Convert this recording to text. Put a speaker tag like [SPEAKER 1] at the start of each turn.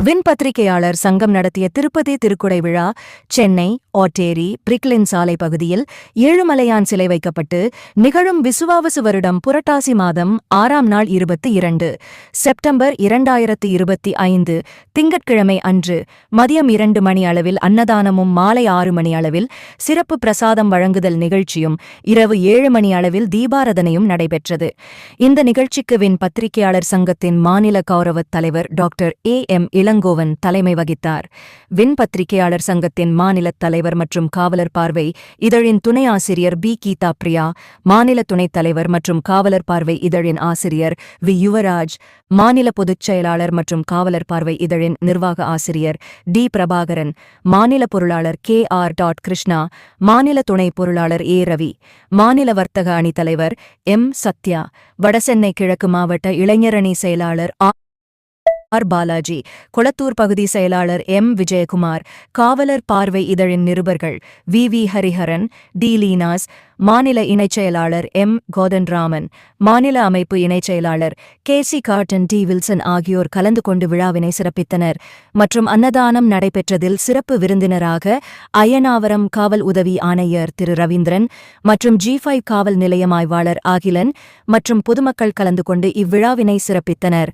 [SPEAKER 1] Win பத்திரிகையாளர் சங்கம் நடத்திய திருப்பதி திருக்குடை விழா சென்னை ஓட்டேரி பிரிக்லின் சாலை பகுதியில் ஏழுமலையான் சிலை வைக்கப்பட்டு நிகழும் விசுவாவசு வருடம் புரட்டாசி மாதம் 6ஆம் நாள் 22 செப்டம்பர் 2025 திங்கட்கிழமை அன்று மதியம் 2 மணி அளவில் அன்னதானமும் மாலை 6 மணி அளவில் சிறப்பு பிரசாதம் வழங்குதல் நிகழ்ச்சியும் இரவு 7 மணி அளவில் தீபாரதனையும் நடைபெற்றது. இந்த நிகழ்ச்சிக்கு வின் பத்திரிகையாளர் சங்கத்தின் மாநில கௌரவத் தலைவர் டாக்டர் A.M. இளங்கோவன் தலைமை வகித்தார். வின் பத்திரிகையாளர் சங்கத்தின் மாநிலத் தலைவர் மற்றும் காவலர் பார்வை இதழின் துணை ஆசிரியர் பி. கீதா பிரியா, மாநில துணைத் தலைவர் மற்றும் காவலர் பார்வை இதழின் ஆசிரியர் வி. யுவராஜ், மாநில பொதுச் செயலாளர் மற்றும் காவலர் பார்வை இதழின் நிர்வாக ஆசிரியர் டி. பிரபாகரன், மாநில பொருளாளர் கே. ஆர். கிருஷ்ணா, மாநில துணை பொருளாளர் ஏ. ரவி, மாநில வர்த்தக அணி தலைவர் எம். சத்யா, வடசென்னை கிழக்கு மாவட்ட இளைஞரணி செயலாளர் ஆர். பாலாஜி, கொளத்தூர் பகுதி செயலாளர் எம். விஜயகுமார், காவலர் பார்வை இதழின் நிருபர்கள் V. V. Hariharan, T. Leenas, மாநில இணைச் செயலாளர் எம். கோதன்ராமன், மாநில அமைப்பு இணைச் செயலாளர் K. C. Gordon, T. Wilson ஆகியோர் கலந்து கொண்டு விழாவினை சிறப்பித்தனர். மற்றும் அன்னதானம் நடைபெற்றதில் சிறப்பு விருந்தினராக அய்யனாவரம் காவல் உதவி ஆணையர் திரு ரவீந்திரன் மற்றும் G5 காவல் நிலையம் ஆய்வாளர் அகிலன் மற்றும் பொதுமக்கள் கலந்து கொண்டு இவ்விழாவினை சிறப்பித்தனர்.